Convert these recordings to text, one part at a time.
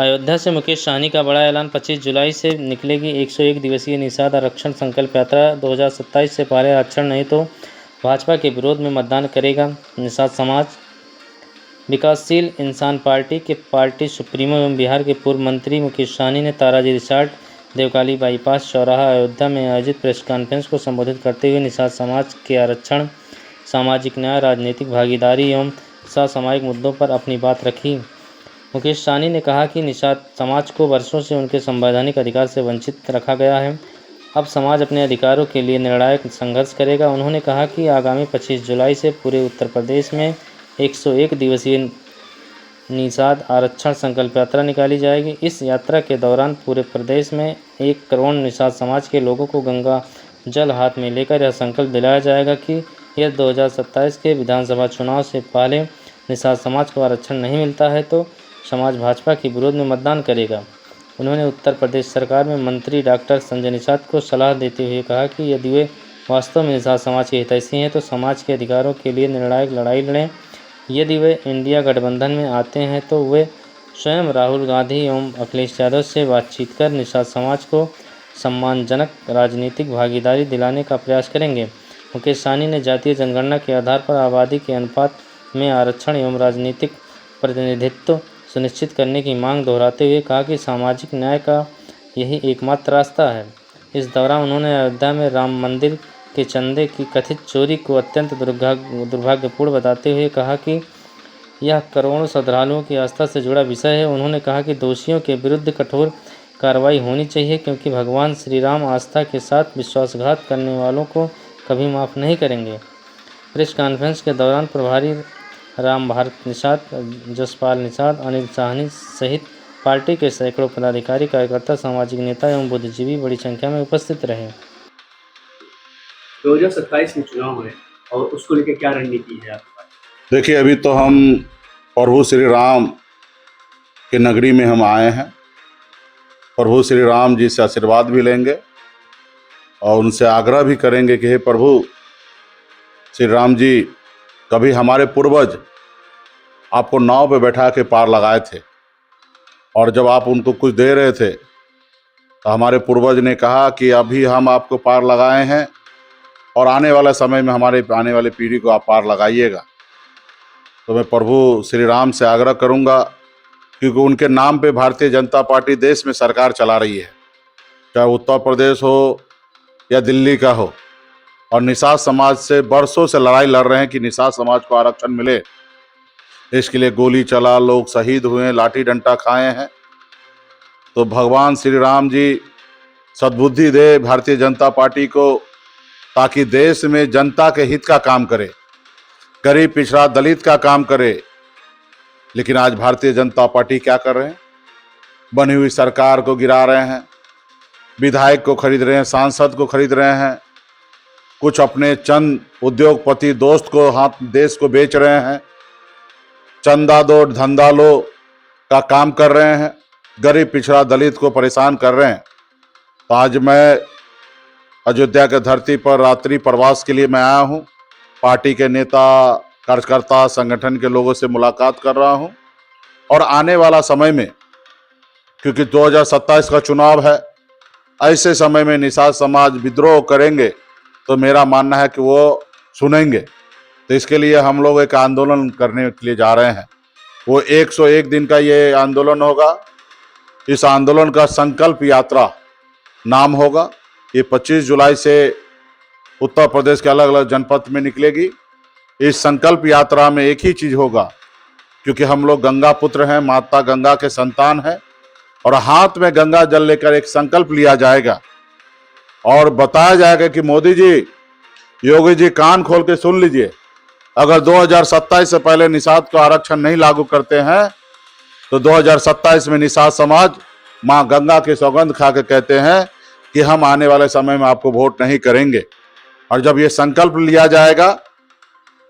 अयोध्या से मुकेश सहनी का बड़ा ऐलान। 25 जुलाई से निकलेगी 101 दिवसीय निषाद आरक्षण संकल्प यात्रा। 2027 से पहले आरक्षण नहीं तो भाजपा के विरोध में मतदान करेगा निषाद समाज। विकासशील इंसान पार्टी के पार्टी सुप्रीमो एवं बिहार के पूर्व मंत्री मुकेश सहनी ने ताराजी रिसार्ट देवकाली बाईपास चौराहा अयोध्या में आयोजित प्रेस कॉन्फ्रेंस को संबोधित करते हुए निषाद समाज के आरक्षण, सामाजिक न्याय, राजनीतिक भागीदारी एवं समसामयिक मुद्दों पर अपनी बात रखी। मुकेश सहनी ने कहा कि निषाद समाज को वर्षों से उनके संवैधानिक अधिकार से वंचित रखा गया है। अब समाज अपने अधिकारों के लिए निर्णायक संघर्ष करेगा। उन्होंने कहा कि आगामी 25 जुलाई से पूरे उत्तर प्रदेश में 101 दिवसीय निषाद आरक्षण संकल्प यात्रा निकाली जाएगी। इस यात्रा के दौरान पूरे प्रदेश में 1 करोड़ निषाद समाज के लोगों को गंगा जल हाथ में लेकर यह संकल्प दिलाया जाएगा कि यदि 2027 के विधानसभा चुनाव से पहले निषाद समाज को आरक्षण नहीं मिलता है तो समाज भाजपा के विरोध में मतदान करेगा। उन्होंने उत्तर प्रदेश सरकार में मंत्री डॉक्टर संजय निषाद को सलाह देते हुए कहा कि यदि वे वास्तव में निषाद समाज के हितैषी हैं तो समाज के अधिकारों के लिए निर्णायक लड़ाई लड़ें। यदि वे इंडिया गठबंधन में आते हैं तो वे स्वयं राहुल गांधी एवं अखिलेश यादव से बातचीत कर निषाद समाज को सम्मानजनक राजनीतिक भागीदारी दिलाने का प्रयास करेंगे। मुकेश सहनी ने जातीय जनगणना के आधार पर आबादी के अनुपात में आरक्षण एवं राजनीतिक प्रतिनिधित्व सुनिश्चित करने की मांग दोहराते हुए कहा कि सामाजिक न्याय का यही एकमात्र रास्ता है। इस दौरान उन्होंने अयोध्या में राम मंदिर के चंदे की कथित चोरी को अत्यंत दुर्भाग्यपूर्ण बताते हुए कहा कि यह करोड़ों श्रद्धालुओं की आस्था से जुड़ा विषय है। उन्होंने कहा कि दोषियों के विरुद्ध कठोर कार्रवाई होनी चाहिए क्योंकि भगवान श्री राम आस्था के साथ विश्वासघात करने वालों को कभी माफ़ नहीं करेंगे। प्रेस कॉन्फ्रेंस के दौरान प्रभारी राम भारत निषाद, जसपाल निषाद, अनिल साहनी सहित पार्टी के सैकड़ों पदाधिकारी, कार्यकर्ता, सामाजिक नेता एवं बुद्धिजीवी बड़ी संख्या में उपस्थित रहे। 2027 में चुनाव है और उसको लेकर क्या रणनीति है आपके पास? देखिए, अभी तो हम प्रभु श्री राम के नगरी में हम आए हैं। प्रभु श्री राम जी से आशीर्वाद भी लेंगे और उनसे आग्रह भी करेंगे कि हे प्रभु श्री राम जी, कभी हमारे पूर्वज आपको नाव पे बैठा के पार लगाए थे और जब आप उनको कुछ दे रहे थे तो हमारे पूर्वज ने कहा कि अभी हम आपको पार लगाए हैं और आने वाले समय में हमारे आने वाली पीढ़ी को आप पार लगाइएगा। तो मैं प्रभु श्री राम से आग्रह करूंगा, क्योंकि उनके नाम पे भारतीय जनता पार्टी देश में सरकार चला रही है, चाहे उत्तर प्रदेश हो या दिल्ली का हो, और निषाद समाज से बरसों से लड़ाई लड़ रहे हैं कि निषाद समाज को आरक्षण मिले। इसके लिए गोली चला, लोग शहीद हुए, लाठी डंडा खाए हैं। तो भगवान श्री राम जी सद्बुद्धि दे भारतीय जनता पार्टी को, ताकि देश में जनता के हित का काम करे, गरीब पिछड़ा दलित का काम करे। लेकिन आज भारतीय जनता पार्टी क्या कर रहे हैं? बनी हुई सरकार को गिरा रहे हैं, विधायक को खरीद रहे हैं, सांसद को खरीद रहे हैं, कुछ अपने चंद उद्योगपति दोस्त को हाथ देश को बेच रहे हैं, चंदा दो धंधा लो का काम कर रहे हैं, गरीब पिछड़ा दलित को परेशान कर रहे हैं। तो आज मैं अयोध्या के धरती पर रात्रि प्रवास के लिए मैं आया हूँ। पार्टी के नेता, कार्यकर्ता, संगठन के लोगों से मुलाकात कर रहा हूँ और आने वाला समय में, क्योंकि 2027 का चुनाव है, ऐसे समय में निषाद समाज विद्रोह करेंगे तो मेरा मानना है कि वो सुनेंगे। तो इसके लिए हम लोग एक आंदोलन करने के लिए जा रहे हैं। वो 101 दिन का ये आंदोलन होगा। इस आंदोलन का संकल्प यात्रा नाम होगा। ये 25 जुलाई से उत्तर प्रदेश के अलग अलग जनपद में निकलेगी। इस संकल्प यात्रा में एक ही चीज़ होगा, क्योंकि हम लोग गंगा पुत्र हैं, माता गंगा के संतान हैं, और हाथ में गंगा जल लेकर एक संकल्प लिया जाएगा और बताया जाएगा कि मोदी जी, योगी जी, कान खोल के सुन लीजिए, अगर 2027 से पहले निषाद को आरक्षण नहीं लागू करते हैं तो 2027 में निषाद समाज मां गंगा की सौगंध खा के कहते हैं कि हम आने वाले समय में आपको वोट नहीं करेंगे। और जब ये संकल्प लिया जाएगा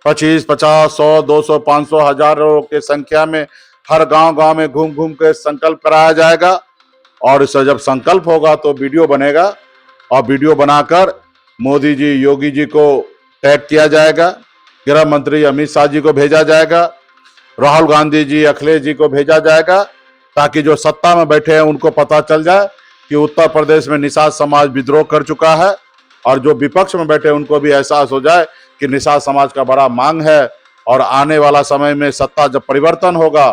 25, 50, 100, 200, 500, हजारों के संख्या में हर गांव में घूम घूम के संकल्प कराया जाएगा। और इससे जब संकल्प होगा तो वीडियो बनेगा और वीडियो बनाकर मोदी जी, योगी जी को टैग किया जाएगा, गृह मंत्री अमित शाह जी को भेजा जाएगा, राहुल गांधी जी, अखिलेश जी को भेजा जाएगा, ताकि जो सत्ता में बैठे हैं उनको पता चल जाए कि उत्तर प्रदेश में निषाद समाज विद्रोह कर चुका है, और जो विपक्ष में बैठे हैं उनको भी एहसास हो जाए कि निषाद समाज का बड़ा मांग है। और आने वाला समय में सत्ता जब परिवर्तन होगा,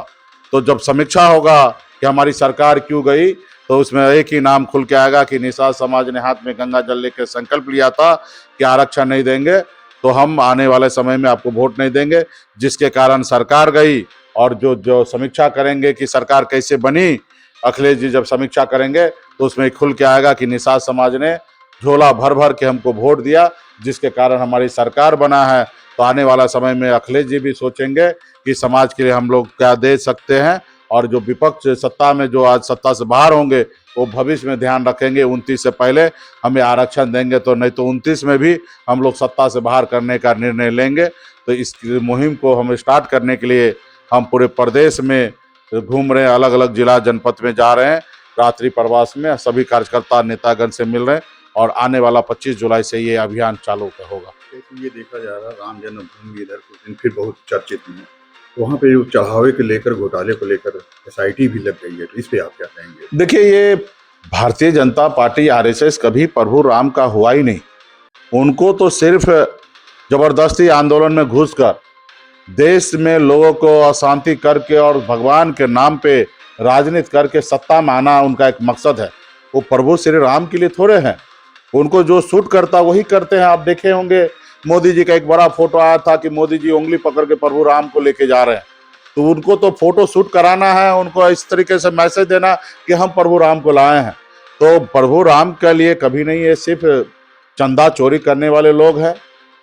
तो जब समीक्षा होगा कि हमारी सरकार क्यों गई, तो उसमें एक ही नाम खुल के आएगा कि निषाद समाज ने हाथ में गंगा जल लेकर संकल्प लिया था कि आरक्षण नहीं देंगे, तो हम आने वाले समय में आपको वोट नहीं देंगे, जिसके कारण सरकार गई। और जो समीक्षा करेंगे कि सरकार कैसे बनी, अखिलेश जी जब समीक्षा करेंगे तो उसमें खुल के आएगा कि निषाद समाज ने झोला भर भर के हमको वोट दिया, जिसके कारण हमारी सरकार बना है। तो आने वाला समय में अखिलेश जी भी सोचेंगे कि समाज के लिए हम लोग क्या दे सकते हैं, और जो विपक्ष सत्ता में जो आज सत्ता से बाहर होंगे वो भविष्य में ध्यान रखेंगे 29 से पहले हमें आरक्षण देंगे, तो नहीं तो 29 में भी हम लोग सत्ता से बाहर करने का निर्णय लेंगे। तो इस मुहिम को हम स्टार्ट करने के लिए हम पूरे प्रदेश में घूम रहे हैं, अलग अलग जिला जनपद में जा रहे हैं, रात्रि प्रवास में सभी कार्यकर्ता नेतागण से मिल रहे हैं, और आने वाला 25 जुलाई से ये अभियान चालू होगा। ये देखा जा रहा राम जन्मभूमि इधर कुछ दिन फिर बहुत चर्चित में है, वहाँ पे जो चढ़ावे को लेकर, घोटाले को लेकर SIT भी लग गई है, तो इस पे आप क्या कहेंगे? देखिए, ये भारतीय जनता पार्टी RSS कभी प्रभु राम का हुआ ही नहीं। उनको तो सिर्फ जबरदस्ती आंदोलन में घुसकर देश में लोगों को अशांति करके और भगवान के नाम पे राजनीति करके सत्ता में आना उनका एक मकसद है। वो प्रभु श्री राम के लिए थोड़े हैं, उनको जो सूट करता वही करते हैं। आप देखे होंगे मोदी जी का एक बड़ा फोटो आया था कि मोदी जी उंगली पकड़ के प्रभु राम को लेके जा रहे हैं, तो उनको तो फोटो शूट कराना है, उनको इस तरीके से मैसेज देना कि हम प्रभु राम को लाए हैं। तो प्रभु राम के लिए कभी नहीं, ये सिर्फ चंदा चोरी करने वाले लोग हैं।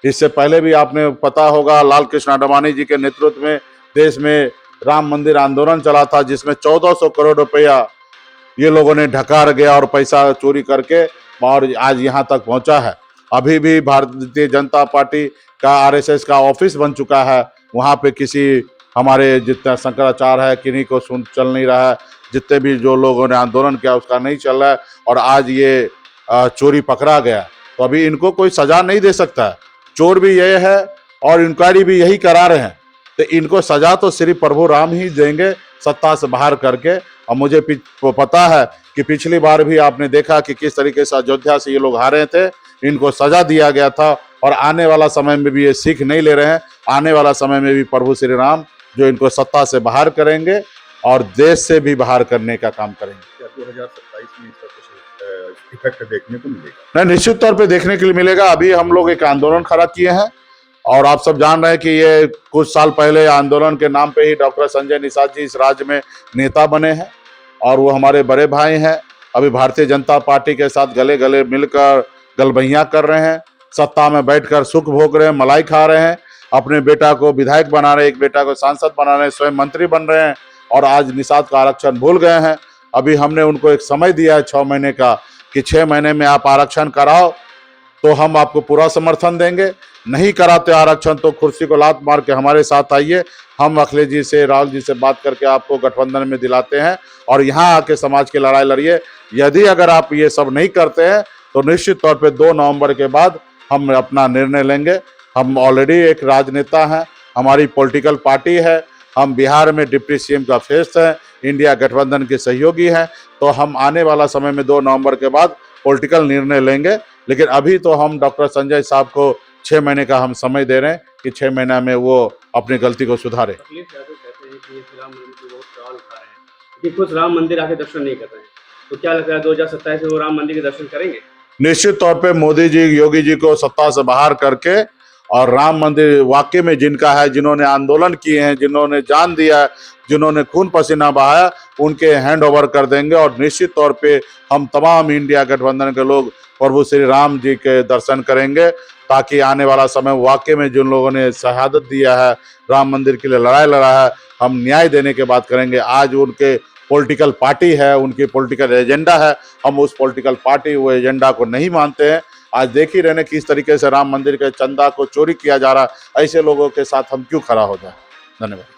इससे पहले भी आपने पता होगा लाल कृष्ण आडवाणी जी के नेतृत्व में देश में राम मंदिर आंदोलन चला था, जिसमें 1400 करोड़ रुपया ये लोगों ने ढका गया और पैसा चोरी करके और आज यहाँ तक पहुँचा है। अभी भी भारतीय जनता पार्टी का RSS का ऑफिस बन चुका है, वहाँ पे किसी हमारे जितना शंकराचार्य है किन्हीं को चल नहीं रहा है, जितने भी जो लोगों ने आंदोलन किया उसका नहीं चल रहा है, और आज ये चोरी पकड़ा गया, तो अभी इनको कोई सजा नहीं दे सकता है। चोर भी ये है और इंक्वायरी भी यही करा रहे हैं, तो इनको सजा तो श्री प्रभु राम ही देंगे सत्ता से बाहर करके। और मुझे पता है कि पिछली बार भी आपने देखा कि किस तरीके से अयोध्या से ये लोग हारे थे, इनको सजा दिया गया था, और आने वाला समय में भी ये सीख नहीं ले रहे हैं। आने वाला समय में भी प्रभु श्री राम जो इनको सत्ता से बाहर करेंगे और देश से भी बाहर करने का काम करेंगे। क्या 2027 में इसका कुछ इफेक्ट देखने को मिलेगा? नहीं, निश्चित तौर पे देखने के लिए मिलेगा। अभी हम लोग एक आंदोलन खड़ा किए हैं, और आप सब जान रहे हैं कि ये कुछ साल पहले आंदोलन के नाम पे ही डॉक्टर संजय निषाद जी इस राज्य में नेता बने हैं, और वो हमारे बड़े भाई हैं। अभी भारतीय जनता पार्टी के साथ गले गले मिलकर गलबैया कर रहे हैं, सत्ता में बैठकर सुख भोग रहे हैं, मलाई खा रहे हैं, अपने बेटा को विधायक बना रहे हैं, एक बेटा को सांसद बना रहे हैं, स्वयं मंत्री बन रहे हैं, और आज निषाद का आरक्षण भूल गए हैं। अभी हमने उनको एक समय दिया है 6 महीने का कि 6 महीने में आप आरक्षण कराओ तो हम आपको पूरा समर्थन देंगे, नहीं कराते आरक्षण तो कुर्सी को लात मार के हमारे साथ आइए, हम अखिलेश जी से, राहुल जी से बात करके आपको गठबंधन में दिलाते हैं, और यहाँ आके समाज की लड़ाई लड़िए। यदि अगर आप ये सब नहीं करते हैं तो निश्चित तौर पे 2 नवंबर के बाद हम अपना निर्णय लेंगे। हम ऑलरेडी एक राजनेता हैं, हमारी पॉलिटिकल पार्टी है, हम बिहार में डिप्टी CM का फेस है, इंडिया गठबंधन के सहयोगी हैं, तो हम आने वाला समय में 2 नवंबर के बाद पॉलिटिकल निर्णय लेंगे। लेकिन अभी तो हम डॉक्टर संजय साहब को 6 महीने का हम समय दे रहे हैं कि 6 महीना में वो अपनी गलती को सुधारे। अखिलेश यादव कहते हैं कि ये राम मंदिर को बहुत सवाल उठा रहे हैं कि कुछ राम मंदिर आके दर्शन नहीं कर रहे हैं, तो क्या लगता है 2027 में वो राम मंदिर के दर्शन करेंगे? निश्चित तौर पे मोदी जी, योगी जी को सत्ता से बाहर करके, और राम मंदिर वाकई में जिनका है, जिन्होंने आंदोलन किए हैं, जिन्होंने जान दिया है, जिन्होंने खून पसीना बहाया, उनके हैंड ओवर कर देंगे। और निश्चित तौर पे हम तमाम इंडिया गठबंधन के लोग प्रभु श्री राम जी के दर्शन करेंगे, ताकि आने वाला समय वाकई में जिन लोगों ने शहादत दिया है, राम मंदिर के लिए लड़ाई लड़ा है, हम न्याय देने की बात करेंगे। आज उनके पॉलिटिकल पार्टी है, उनकी पॉलिटिकल एजेंडा है, हम उस पॉलिटिकल पार्टी वो एजेंडा को नहीं मानते हैं। आज देख ही रहे किस तरीके से राम मंदिर के चंदा को चोरी किया जा रहा है, ऐसे लोगों के साथ हम क्यों खड़ा हो जाए। धन्यवाद।